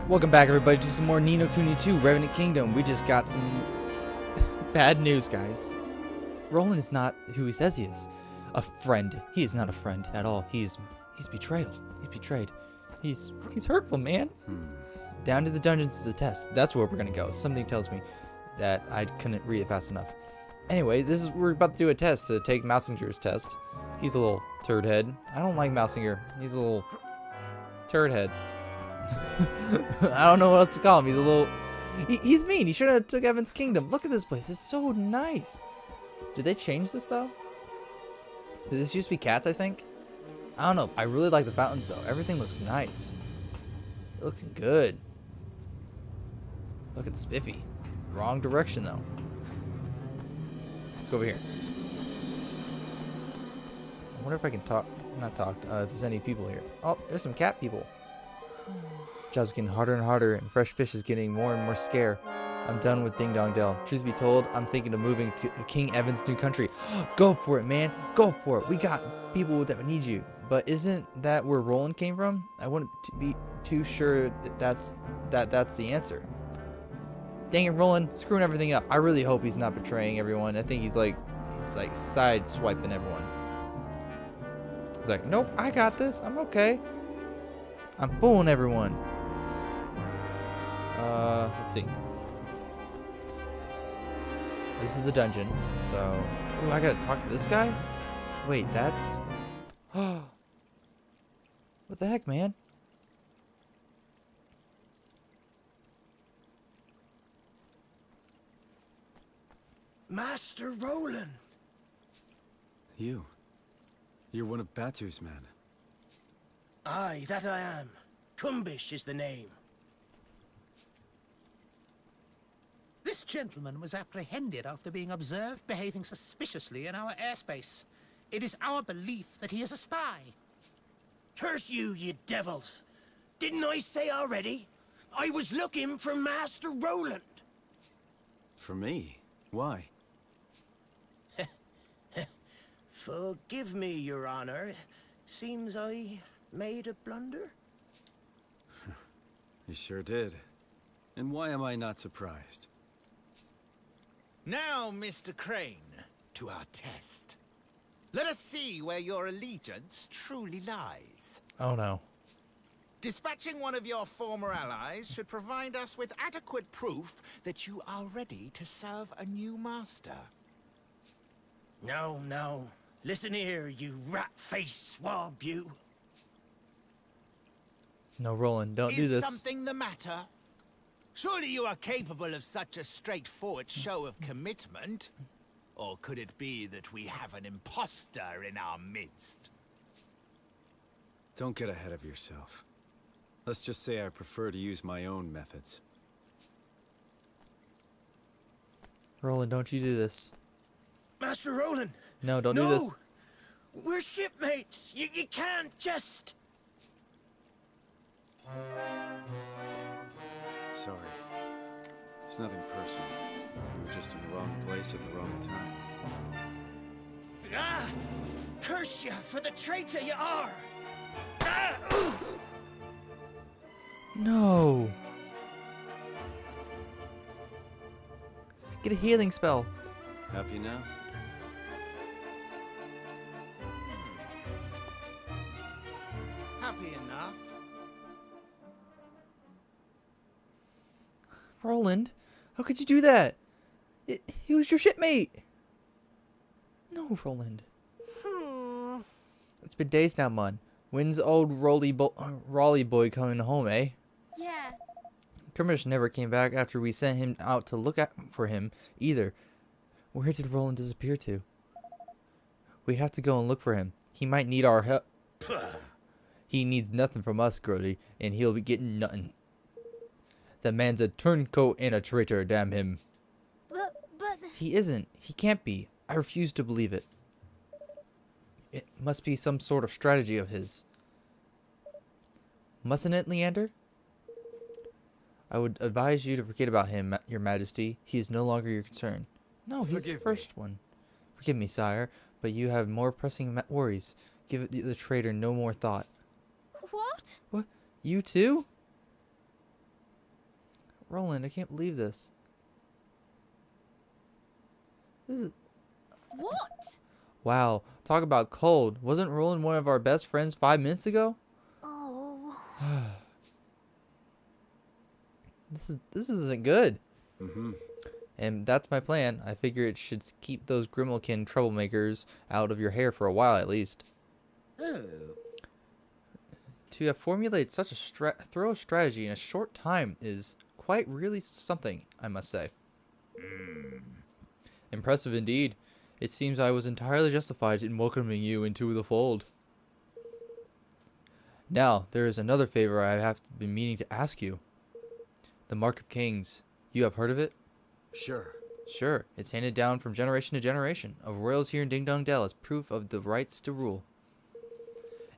Welcome back, everybody, to some more Ni No Kuni II, Revenant Kingdom. We just got some bad news, guys. Roland is not who he says he is. A friend. He is not a friend at all. He's betrayed. He's betrayed. He's hurtful, man. Down to the dungeons is a test. That's where we're gonna go. Something tells me that I couldn't read it fast enough. Anyway, we're about to do a test to take Mousinger's test. He's a little turd head. I don't like Mousinger. He's a little turd head. I don't know what else to call him. He's a little... He's mean. He should have took Evan's Kingdom. Look at this place. It's so nice. Did they change this, though? Did this used to be cats, I think? I don't know. I really like the fountains, though. Everything looks nice. Looking good. Looking spiffy. Wrong direction, though. Let's go over here. I wonder if I can talk... Not talk. If there's any people here. Oh, there's some cat people. Job's getting harder and harder, and fresh fish is getting more and more scarce. I'm done with Ding Dong Dell. Truth be told, I'm thinking of moving to King Evan's new country. Go for it, man. Go for it. We got people that need you. But isn't that where Roland came from? I wouldn't be too sure that that's the answer. Dang it, Roland, screwing everything up. I really hope he's not betraying everyone. I think he's like side swiping everyone. He's like, nope, I got this. I'm okay. I'm fooling everyone. Let's see. This is the dungeon, so... Ooh, I gotta talk to this guy? Wait, that's... What the heck, man? Master Roland! You're one of Batu's men. Aye, that I am. Kumbish is the name. This gentleman was apprehended after being observed behaving suspiciously in our airspace. It is our belief that he is a spy. Curse you, you devils! Didn't I say already? I was looking for Master Roland. For me? Why? Forgive me, Your Honor. Seems I made a blunder. You sure did. And why am I not surprised? Now, Mr. Crane, to our test. Let us see where your allegiance truly lies. Oh, no. Dispatching one of your former allies should provide us with adequate proof that you are ready to serve a new master. No, no. Listen here, you rat-faced swab, you. No, Roland, don't do this. Is something the matter? Surely you are capable of such a straightforward show of commitment? Or could it be that we have an imposter in our midst? Don't get ahead of yourself. Let's just say I prefer to use my own methods. Roland, don't you do this. Master Roland! No, don't do this. We're shipmates! You can't just... Sorry. It's nothing personal. You were just in the wrong place at the wrong time. Ah! Curse you for the traitor you are! Ah! Ooh! No. Get a healing spell. Happy now? Happy enough. Roland, how could you do that? He was your shipmate. No, Roland. It's been days now, Mun. When's old Raleigh boy coming home, eh? Yeah. Kermish never came back after we sent him out to look for him, either. Where did Roland disappear to? We have to go and look for him. He might need our help. He needs nothing from us, Grody, and he'll be getting nothing. The man's a turncoat and a traitor, damn him. But... He isn't. He can't be. I refuse to believe it. It must be some sort of strategy of his. Mustn't it, Leander? I would advise you to forget about him, Your Majesty. He is no longer your concern. No, he's the first one. Forgive me, sire, but you have more pressing worries. Give the traitor no more thought. What? What? You too? Roland, I can't believe this. This is... What? Wow, talk about cold. Wasn't Roland one of our best friends 5 minutes ago? Oh. This isn't good. Mm-hmm. And that's my plan. I figure it should keep those Grimalkin troublemakers out of your hair for a while at least. Oh. To have formulated such a thorough strategy in a short time is quite really something, I must say. Impressive indeed. It seems I was entirely justified in welcoming you into the fold. Now, there is another favor I have been meaning to ask you. The Mark of Kings. You have heard of it? Sure. Sure. It's handed down from generation to generation of royals here in Ding Dong Dell as proof of the rights to rule.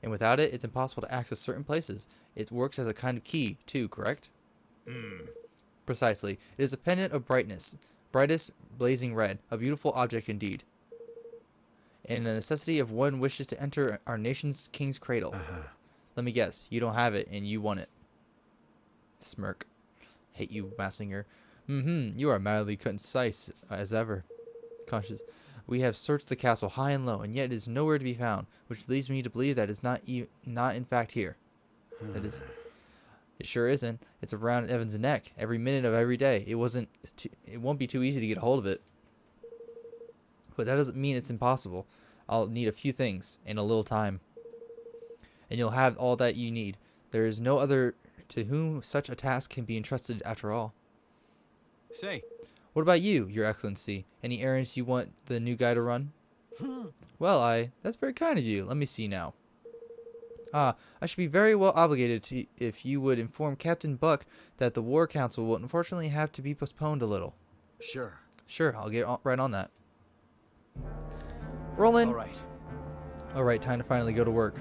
And without it, it's impossible to access certain places. It works as a kind of key, too, correct? Precisely. It is a pendant of brightness. Brightest, blazing red. A beautiful object indeed. And a necessity if one wishes to enter our nation's King's Cradle. Let me guess. You don't have it, and you want it. Smirk. Hate you, Massinger. You are madly concise, as ever. Conscious. We have searched the castle high and low, and yet it is nowhere to be found, which leads me to believe that it's not in fact here. That is... It sure isn't. It's around Evan's neck every minute of every day. It won't be too easy to get a hold of it. But that doesn't mean it's impossible. I'll need a few things and a little time. And you'll have all that you need. There is no other to whom such a task can be entrusted after all. Say. What about you, Your Excellency? Any errands you want the new guy to run? Well, that's very kind of you. Let me see now. I should be very well obligated to if you would inform Captain Buck that the War Council will unfortunately have to be postponed a little. Sure. Sure, I'll get right on that. Roland. All right, time to finally go to work.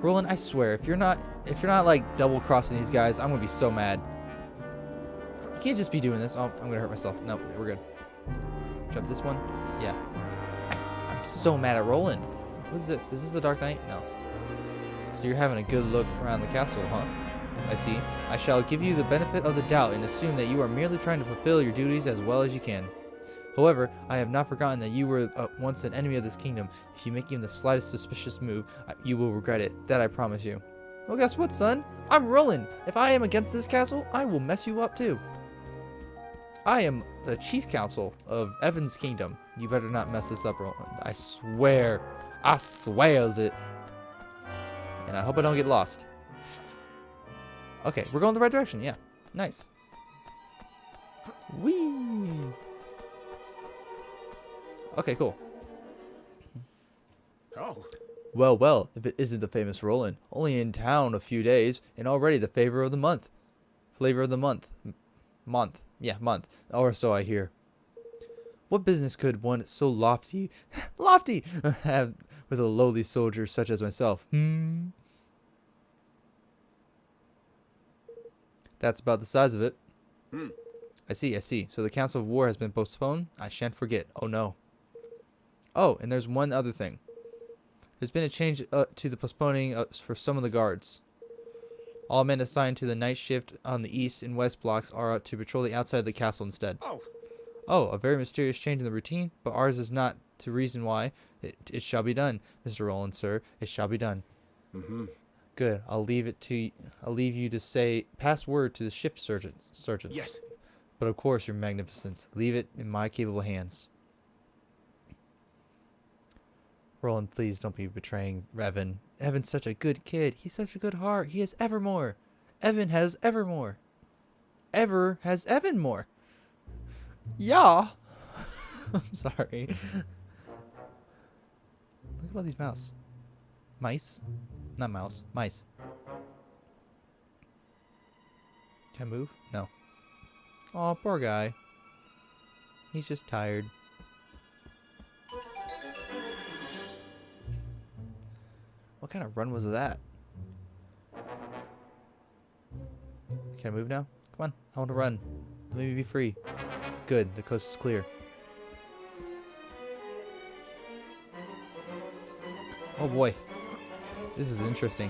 Roland, I swear, if you're not like double crossing these guys, I'm gonna be so mad. You can't just be doing this. Oh, I'm gonna hurt myself. No, we're good. Jump this one. Yeah. I'm so mad at Roland. What is this? Is this the Dark Knight? No. So you're having a good look around the castle, huh? I see. I shall give you the benefit of the doubt and assume that you are merely trying to fulfill your duties as well as you can. However, I have not forgotten that you were once an enemy of this kingdom. If you make even the slightest suspicious move, you will regret it. That I promise you. Well, guess what, son? I'm Roland. If I am against this castle, I will mess you up too. I am the chief counsel of Evan's kingdom. You better not mess this up, Roland. I swear. I swears it. And I hope I don't get lost. Okay, we're going the right direction. Yeah. Nice. Whee! Okay, cool. Oh. Well, if it isn't the famous Roland. Only in town a few days, and already the favor of the month. Flavor of the month. Month. Yeah, month. Or so I hear. What business could one so lofty have with a lowly soldier such as myself? That's about the size of it. I see. So the Council of War has been postponed? I shan't forget. Oh, no. Oh, and there's one other thing. There's been a change to the postponing for some of the guards. All men assigned to the night shift on the east and west blocks are to patrol the outside of the castle instead. Oh, a very mysterious change in the routine, but ours is not to reason why. It shall be done, Mr. Roland, sir. It shall be done. Good. I'll leave you to say pass word to the shift sergeants. Yes. But of course, Your Magnificence, leave it in my capable hands. Roland, please don't be betraying Evan. Evan's such a good kid. He's such a good heart. He has evermore. Evan has evermore. Ever has Evan more. Yeah. I'm sorry. Look at all these mouse. Mice? Not mouse. Mice. Can I move? No. Aw, poor guy. He's just tired. What kind of run was that? Can I move now? Come on. I want to run. Let me be free. Good. The coast is clear. Oh boy. This is interesting.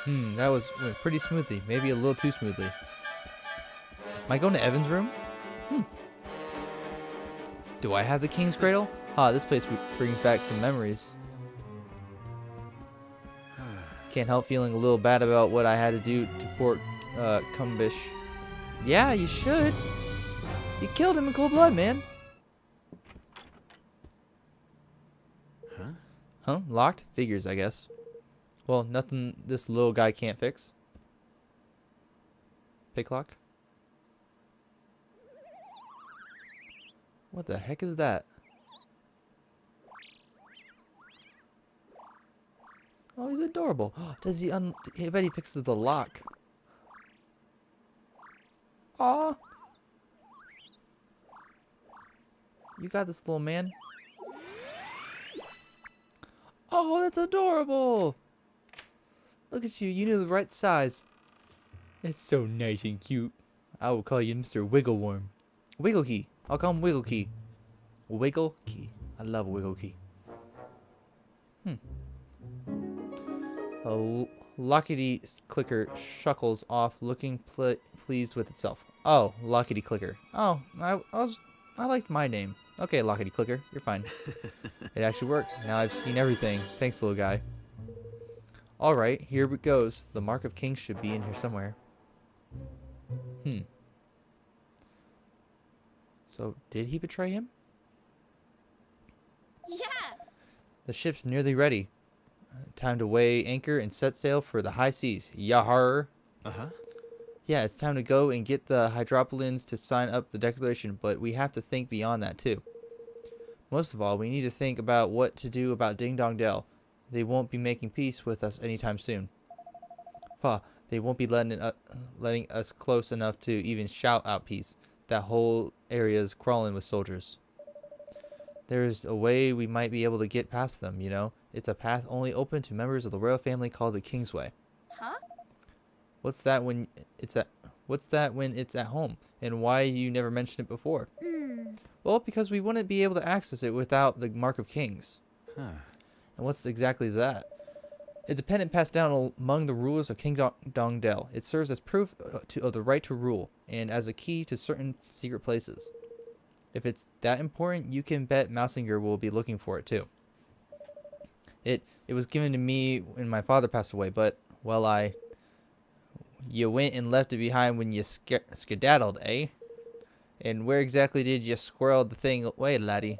That went pretty smoothly. Maybe a little too smoothly. Am I going to Evan's room? Do I have the King's Cradle? Ah, this place brings back some memories. Can't help feeling a little bad about what I had to do to poor Cumbish. Yeah, you should. You killed him in cold blood, man. Huh? Locked? Figures, I guess. Well, nothing this little guy can't fix. Pick lock? What the heck is that? Oh, he's adorable. Does he I bet he fixes the lock. Aw. You got this, little man. Oh, that's adorable. Look at you. You knew the right size. It's so nice and cute. I will call you Mr. Wiggleworm. Wiggle Key. I'll call him Wiggle Key. Wiggle Key. I love Wiggle Key. A lockety clicker shuckles off, looking pleased with itself. Oh, lockety clicker. Oh, I liked my name. Okay, lockety clicker, you're fine. It actually worked. Now I've seen everything. Thanks, little guy. All right, here it goes. The Mark of Kings should be in here somewhere. So, did he betray him? Yeah. The ship's nearly ready. Time to weigh anchor and set sail for the high seas. Yahar. Yeah, it's time to go and get the Hydropolians to sign up the declaration, but we have to think beyond that too. Most of all, we need to think about what to do about Ding Dong Dell. They won't be making peace with us anytime soon. They won't be letting us close enough to even shout out peace. That whole area is crawling with soldiers. There's a way we might be able to get past them, you know? It's a path only open to members of the royal family called the Kingsway. Huh? What's that when it's at home? And why you never mentioned it before? Well, because we wouldn't be able to access it without the Mark of Kings. And what's exactly that? It's a pendant passed down among the rulers of King Dong Dell. It serves as proof of the right to rule, and as a key to certain secret places. If it's that important, you can bet Mousinger will be looking for it too. It was given to me when my father passed away, but, well, you went and left it behind when you skedaddled, eh? And where exactly did you squirrel the thing away, laddie?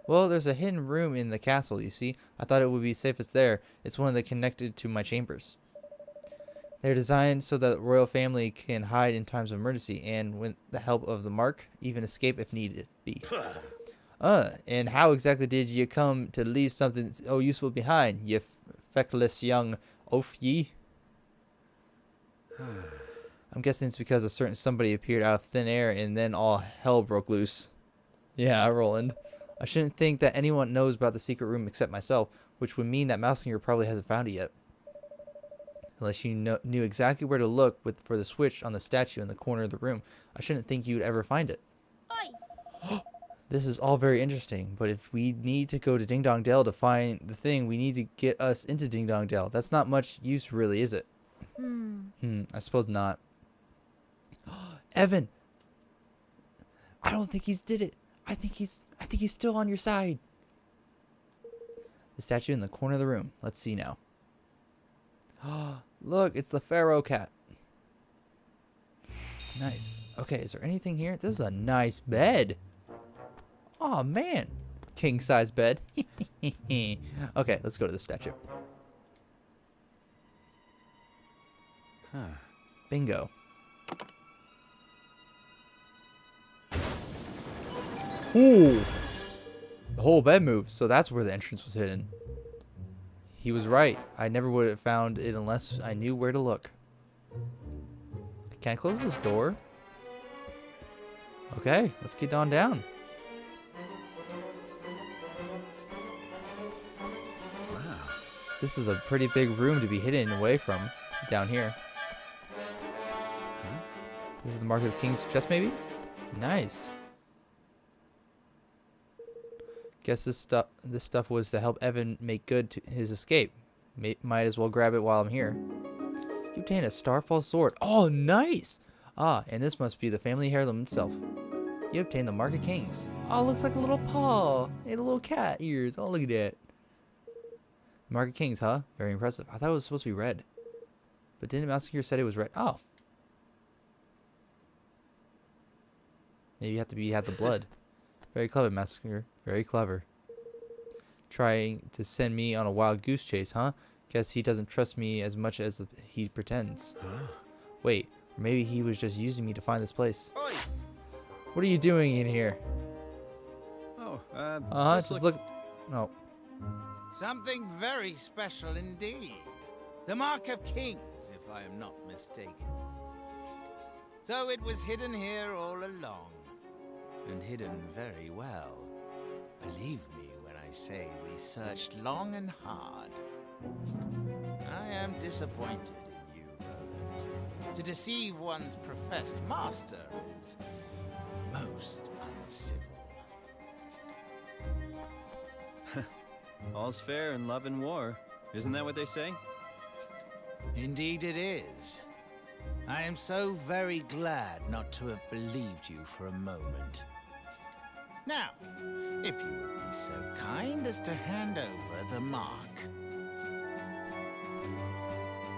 Well, there's a hidden room in the castle, you see. I thought it would be safest there. It's one of the connected to my chambers. They're designed so that the royal family can hide in times of emergency, and with the help of the Mark, even escape if needed be. And how exactly did you come to leave something so useful behind, you feckless young oaf ye? I'm guessing it's because a certain somebody appeared out of thin air and then all hell broke loose. Yeah, Roland. I shouldn't think that anyone knows about the secret room except myself, which would mean that Mousinger probably hasn't found it yet. Unless you knew exactly where to look for the switch on the statue in the corner of the room, I shouldn't think you'd ever find it. Oi. This is all very interesting, but if we need to go to Ding Dong Dell to find the thing, we need to get us into Ding Dong Dell. That's not much use, really, is it? I suppose not. Evan! I don't think he's did it. I think he's still on your side. The statue in the corner of the room. Let's see now. Look, it's the Pharaoh Cat. Nice. Okay, is there anything here? This is a nice bed. Oh man, king size bed. Okay, let's go to the statue. Bingo. Ooh. The whole bed moves, so that's where the entrance was hidden. He was right. I never would have found it unless I knew where to look. Can I close this door? Okay, let's get on down. Wow. This is a pretty big room to be hidden away from down here. This is the Mark of the King's chest, maybe? Nice. Guess this stuff was to help Evan make good to his escape. Might as well grab it while I'm here. You obtain a Starfall sword. Oh, nice! Ah, and this must be the family heirloom itself. You obtain the Mark of Kings. Oh, it looks like a little paw. And a little cat ears. Oh, look at that. Mark of Kings, huh? Very impressive. I thought it was supposed to be red. But didn't Massacre said it was red? Oh. Maybe you have to have the blood. Very clever, Massacre. Very clever. Trying to send me on a wild goose chase, huh? Guess he doesn't trust me as much as he pretends. Wait, or maybe he was just using me to find this place. Oi! What are you doing in here? Oh, Just look. Oh. Something very special indeed. The Mark of Kings, if I am not mistaken. So it was hidden here all along. And hidden very well. Believe me when I say we searched long and hard. I am disappointed in you, Roland. To deceive one's professed master is most uncivil. all's fair in love and war. Isn't that what they say? Indeed it is. I am so very glad not to have believed you for a moment. Now, if you would be so kind as to hand over the mark.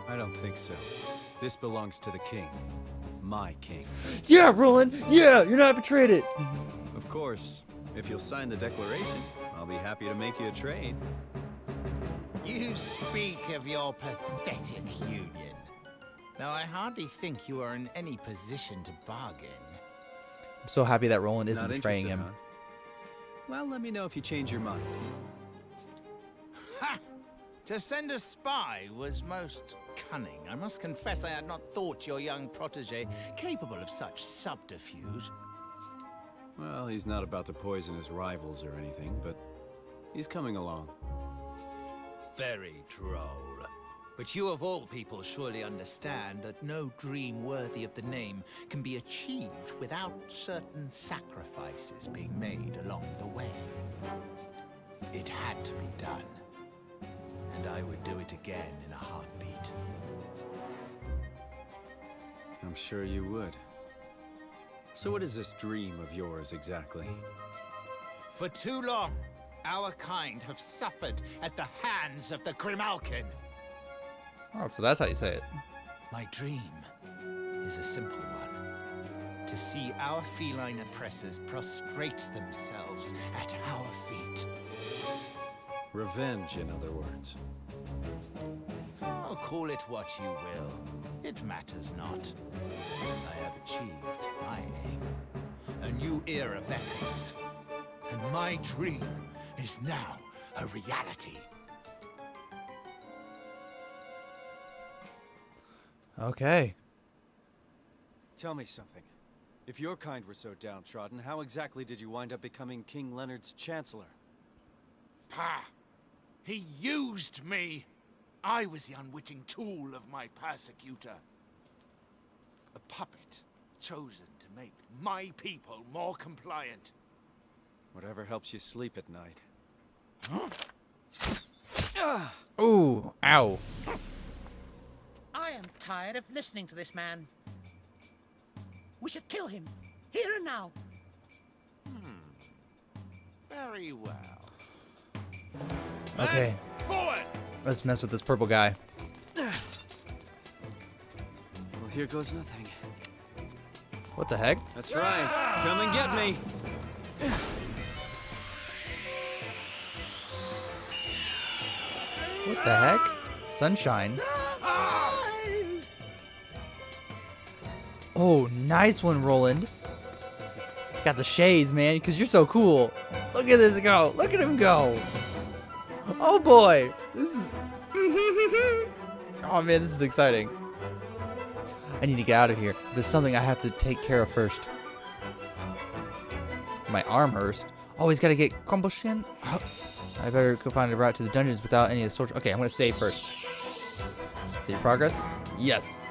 I don't think so. This belongs to the king. My king. Yeah, Roland! Yeah! You're not betrayed it! Of course, if you'll sign the declaration, I'll be happy to make you a trade. You speak of your pathetic union. Though I hardly think you are in any position to bargain. I'm so happy that Roland isn't Not betraying interested, him. huh? Well, let me know if you change your mind. Ha! To send a spy was most cunning. I must confess I had not thought your young protege capable of such subterfuge. Well, he's not about to poison his rivals or anything, but he's coming along. Very droll. But you of all people surely understand that no dream worthy of the name can be achieved without certain sacrifices being made along the way. It had to be done. And I would do it again in a heartbeat. I'm sure you would. So what is this dream of yours exactly? For too long, our kind have suffered at the hands of the Grimalkin. Oh, so that's how you say it. My dream is a simple one. To see our feline oppressors prostrate themselves at our feet. Revenge, in other words. Oh, call it what you will. It matters not. I have achieved my aim. A new era beckons. And my dream is now a reality. Okay. Tell me something. If your kind were so downtrodden, how exactly did you wind up becoming King Leonard's chancellor? Pah! He used me! I was the unwitting tool of my persecutor. A puppet chosen to make my people more compliant. Whatever helps you sleep at night. Ooh, ow. I am tired of listening to this man. We should kill him, here and now. Very well. Okay. Forward! Let's mess with this purple guy. Well, here goes nothing. What the heck? That's right. Come and get me. What the heck? Sunshine. Oh, nice one, Roland. Got the shades, man, because you're so cool. Look at this go. Look at him go. Oh, boy. This is... Oh, man, this is exciting. I need to get out of here. There's something I have to take care of first. My arm hurts. Oh, he's got to get crumble skin. Oh, I better go find a route to the dungeons without any of the soldiers. Okay, I'm going to save first. Save progress? Yes.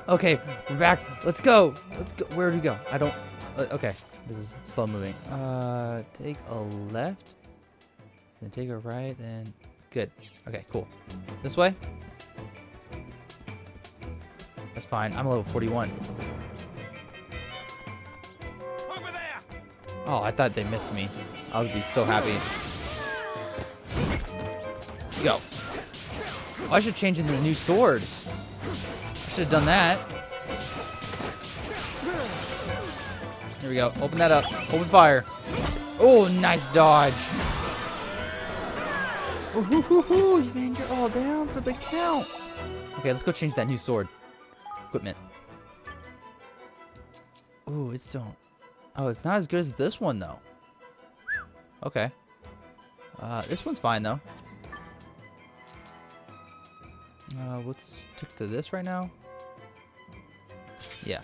Okay, we're back. Let's go. Let's go. Where do we go? I don't... okay, this is slow moving. Take a left. Then take a right, then... Good. Okay, cool. This way? That's fine. I'm level 41. Over there! Oh, I thought they missed me. I would be so happy. Yo. Oh, I should change into the new sword. I should have done that. Here we go. Open that up. Open fire. Oh, nice dodge. Ooh, man, you're all down for the count. Okay, let's go change that new sword. Equipment. Ooh, it's don't. Oh, it's not as good as this one, though. Okay. This one's fine, though. Let's stick to this right now. Yeah.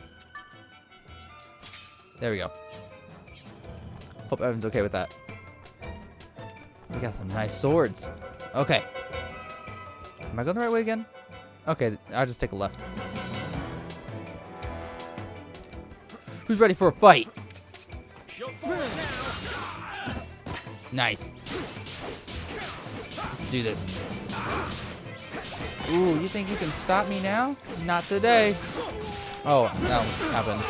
There we go. Hope Evan's okay with that. We got some nice swords. Okay. Am I going the right way again? Okay, I'll just take a left. Who's ready for a fight? Nice. Let's do this. Ooh, you think you can stop me now? Not today. Oh, that happened.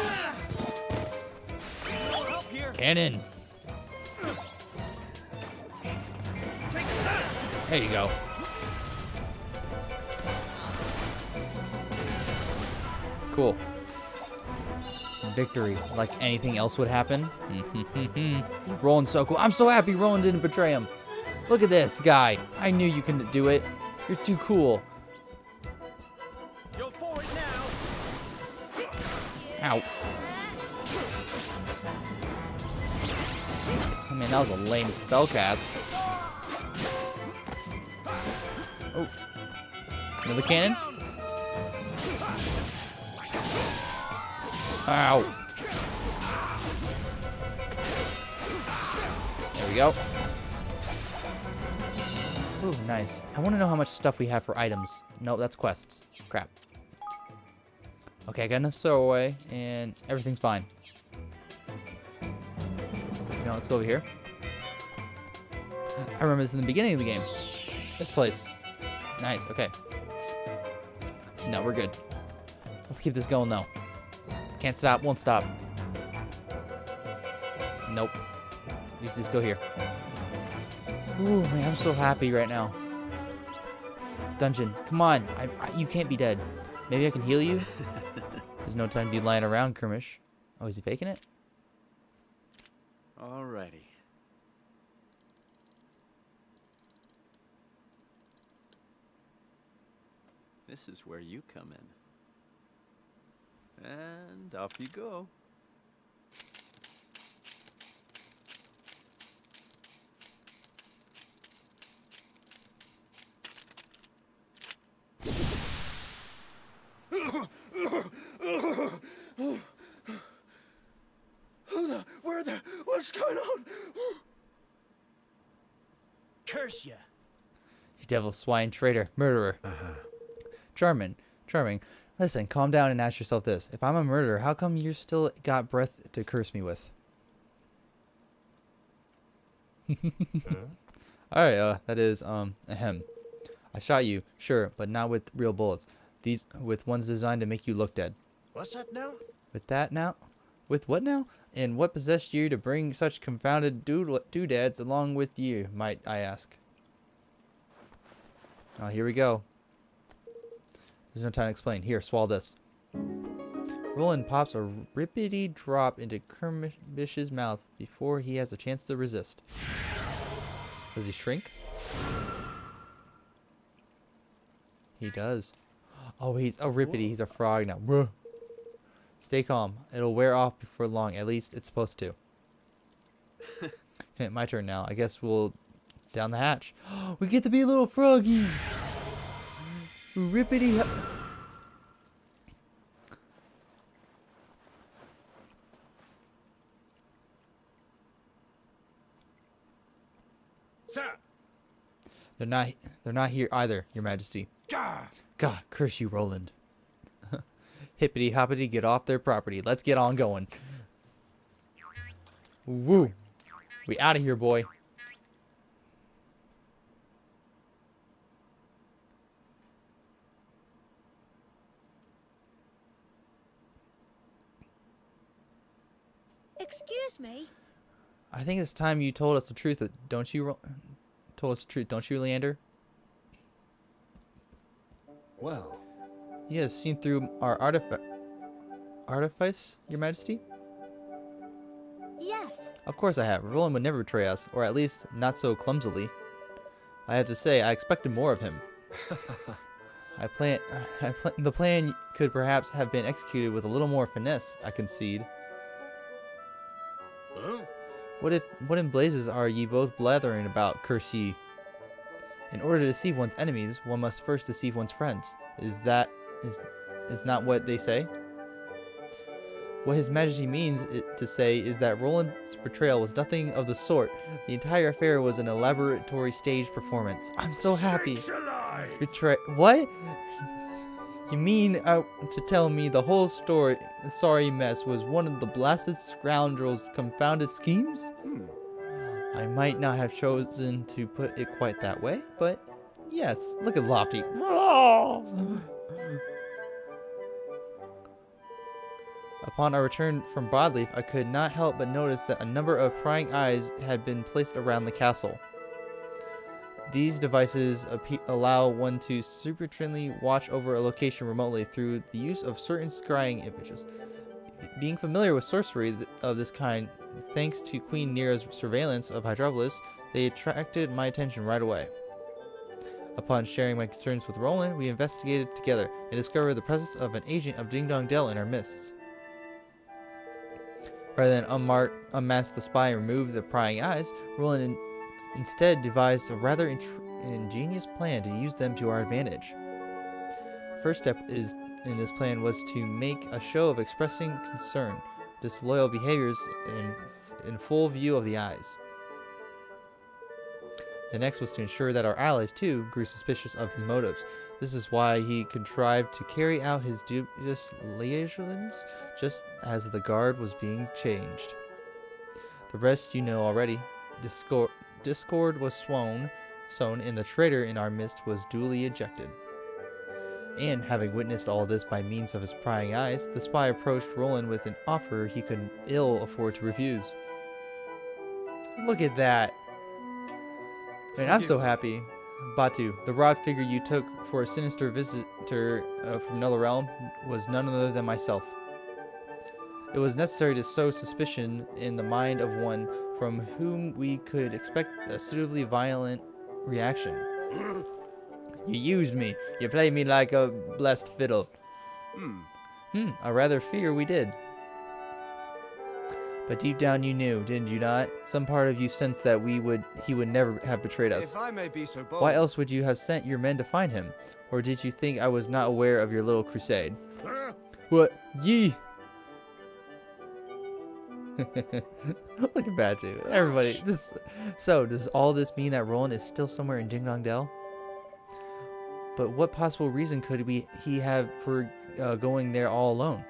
Cannon. There you go. Cool. Victory, like anything else would happen. Roland's so cool. I'm so happy Roland didn't betray him. Look at this guy. I knew you couldn't do it. You're too cool. You're for it now. Ow. I mean, that was a lame spell cast. Oh. Another cannon? Ow. There we go. Ooh, nice. I want to know how much stuff we have for items. No, that's quests. Crap. Okay, I got enough stowaway, and everything's fine. You know, let's go over here. I remember this in the beginning of the game. This place. Nice, okay. No, we're good. Let's keep this going, though. Can't stop, won't stop. Nope. We can just go here. Ooh, man, I'm so happy right now. Dungeon, come on. You can't be dead. Maybe I can heal you? There's no time to be lying around, Kermish. Oh, is he faking it? Alrighty. This is where you come in. And off you go. What's going on? Curse ya. You devil, swine, traitor, murderer. Charming. Listen, calm down and ask yourself this. If I'm a murderer, how come you still got breath to curse me with? Alright, that is, ahem. I shot you, sure, but not with real bullets. These, with ones designed to make you look dead. What's that now? With that now? With what now? And what possessed you to bring such confounded doodads along with you, might I ask? Oh, here we go. There's no time to explain. Here, swallow this. Roland pops a rippity drop into Kermish's mouth before he has a chance to resist. Does he shrink? He does. Oh, he's a rippity. He's a frog now. Bruh. Stay calm. It'll wear off before long. At least it's supposed to. My turn now. I guess we'll down the hatch. We get to be little froggies. Rippity. Sir. They're not here either, Your Majesty. God, curse you, Roland. Hippity hoppity, get off their property. Let's get on going. Woo. We out of here, boy. Excuse me? I think it's time you told us the truth, don't you? Told us the truth, don't you, Leander? Well, You have seen through our artifice, Your Majesty? Yes. Of course I have. Roland would never betray us, or at least not so clumsily. I have to say, I expected more of him. The plan could perhaps have been executed with a little more finesse, I concede. Huh? What in blazes are ye both blathering about, curse ye? In order to deceive one's enemies, one must first deceive one's friends. Is not what they say? What His Majesty means to say is that Roland's betrayal was nothing of the sort. The entire affair was an elaboratory stage performance. I'm so happy. Sakes alive! What? You mean to tell me the whole sorry mess was one of the blasted scoundrel's confounded schemes? I might not have chosen to put it quite that way, but yes, look at Lofty. Upon our return from Broadleaf, I could not help but notice that a number of prying eyes had been placed around the castle. These devices allow one to supernaturally watch over a location remotely through the use of certain scrying images. Being familiar with sorcery of this kind, thanks to Queen Neera's surveillance of Hydropolis, they attracted my attention right away. Upon sharing my concerns with Roland, we investigated together and discovered the presence of an agent of Ding Dong Dell in our midst. Rather than unmask the spy and remove the prying eyes, Roland instead devised a rather ingenious plan to use them to our advantage. The first step in this plan was to make a show of expressing concern, disloyal behaviors in full view of the eyes. The next was to ensure that our allies, too, grew suspicious of his motives. This is why he contrived to carry out his dubious liaisons just as the guard was being changed. The rest you know already. Discord was sown, and the traitor in our midst was duly ejected. And having witnessed all this by means of his prying eyes, the spy approached Roland with an offer he could ill afford to refuse. Look at that! Man, I'm so happy. Batu, the rod figure you took for a sinister visitor from another realm, was none other than myself. It was necessary to sow suspicion in the mind of one from whom we could expect a suitably violent reaction. You used me. You played me like a blessed fiddle. I rather fear we did. But deep down you knew, didn't you not? Some part of you sensed that he would never have betrayed us. if I may be so bold. Why else would you have sent your men to find him? Or did you think I was not aware of your little crusade? Huh? What? Yee! Look at Batu. Everybody. So, does all this mean that Roland is still somewhere in Ding Dong Dell? But what possible reason could he have for going there all alone?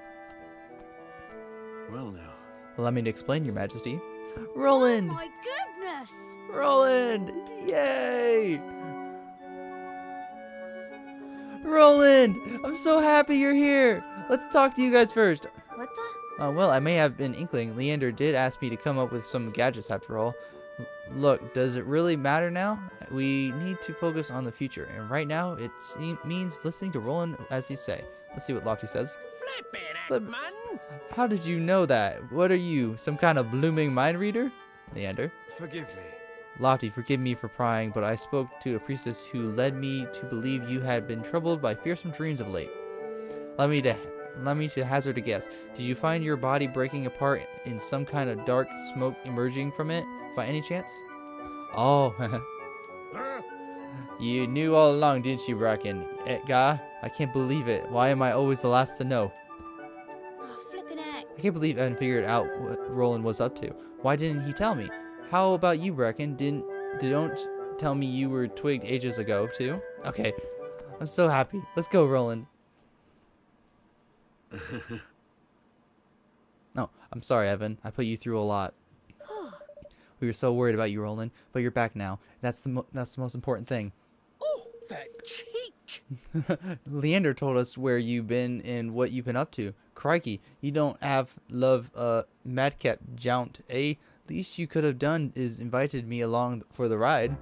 Well now. Allow me to explain, Your Majesty. Roland! Oh my goodness! Roland! Yay! Roland! I'm so happy you're here! Let's talk to you guys first. What the? Well, I may have been inkling. Leander did ask me to come up with some gadgets after all. Look, does it really matter now? We need to focus on the future, and right now it means listening to Roland as he say. Let's see what Lofty says. Flip it, man! How did you know that? What are you, some kind of blooming mind reader? Leander. Forgive me. Lofty, forgive me for prying, but I spoke to a priestess who led me to believe you had been troubled by fearsome dreams of late. Allow me to hazard a guess. Did you find your body breaking apart in some kind of dark smoke emerging from it, by any chance? Oh, Huh? you knew all along, didn't you, Bracken? Guy, I can't believe it. Why am I always the last to know? Oh, flippin' heck. I can't believe I hadn't figured out what Roland was up to. Why didn't he tell me? How about you, Bracken? Don't tell me you were twigged ages ago, too? Okay, I'm so happy. Let's go, Roland. Oh, I'm sorry, Evan. I put you through a lot. We were so worried about you, Roland, but you're back now. That's the most important thing. Oh, that cheek! Leander told us where you've been and what you've been up to. Crikey, you don't have love madcap jaunt, eh? Least you could have done is invited me along for the ride.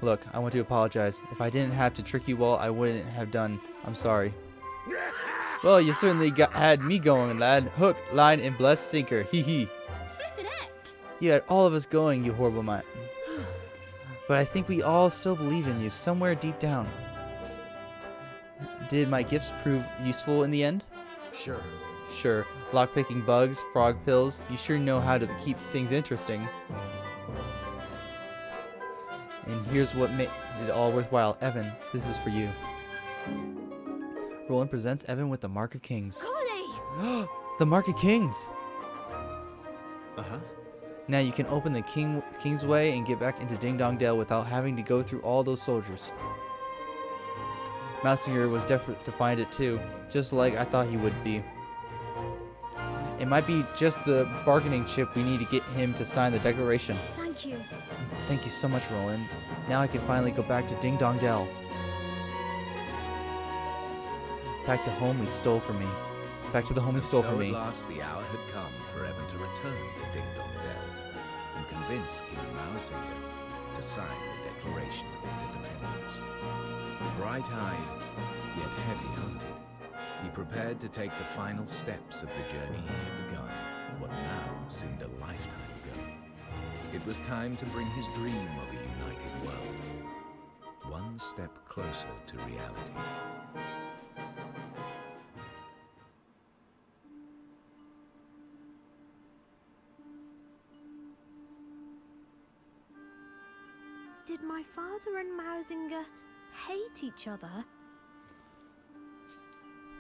Look, I want to apologize. If I didn't have to trick you all, I wouldn't have done. I'm sorry. Well, you certainly had me going, lad. Hook, line, and blessed sinker. Hee hee. Flippin' heck. You had all of us going, you horrible man. But I think we all still believe in you, somewhere deep down. Did my gifts prove useful in the end? Sure. Sure. Lockpicking bugs, frog pills. You sure know how to keep things interesting. And here's what made it all worthwhile. Evan, this is for you. Roland presents Evan with the Mark of Kings. Golly! The Mark of Kings! Uh-huh. Now you can open the King's Way and get back into Ding Dong Dale without having to go through all those soldiers. Mousinger was desperate to find it too, just like I thought he would be. It might be just the bargaining chip we need to get him to sign the declaration. Thank you. Thank you so much, Roland. Now I can finally go back to Ding Dong Dell. Back to home he stole from me. Back to the home he stole from me. At last the hour had come for Evan to return to Ding Dong Dell and convince King Mausinger to sign the Declaration of Interdependence. Bright-eyed, yet heavy-hearted, he prepared to take the final steps of the journey he had begun, what now seemed a lifetime ago. It was time to bring his dream of a united world one step closer to reality. Did my father and Mausinger hate each other?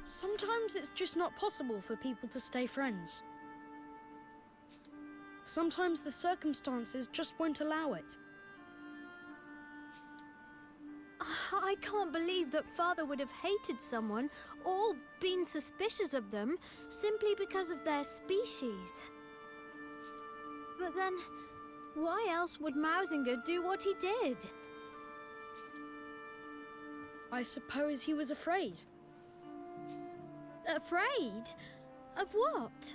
Sometimes it's just not possible for people to stay friends. Sometimes the circumstances just won't allow it. I can't believe that father would have hated someone or been suspicious of them simply because of their species. But then, why else would Mausinger do what he did? I suppose he was afraid. Afraid? Of what?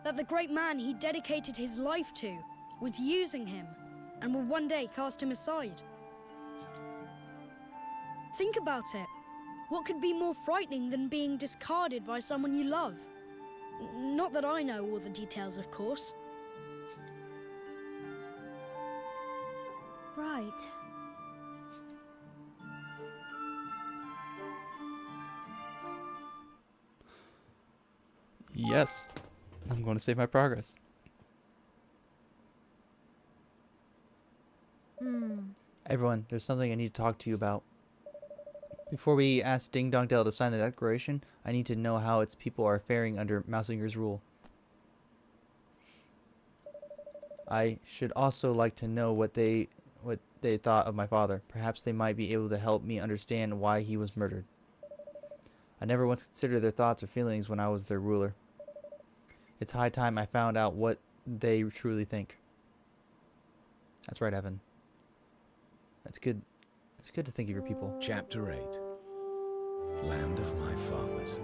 That the great man he dedicated his life to was using him and would one day cast him aside. Think about it. What could be more frightening than being discarded by someone you love? Not that I know all the details, of course. Right. Yes. I'm going to save my progress. Everyone, there's something I need to talk to you about. Before we ask Ding Dong Dell to sign the declaration, I need to know how its people are faring under Mausinger's rule. I should also like to know what they thought of my father. Perhaps they might be able to help me understand why he was murdered. I never once considered their thoughts or feelings when I was their ruler. It's high time I found out what they truly think. That's right, Evan. That's good. It's good to think of your people. Chapter 8. Land of my fathers.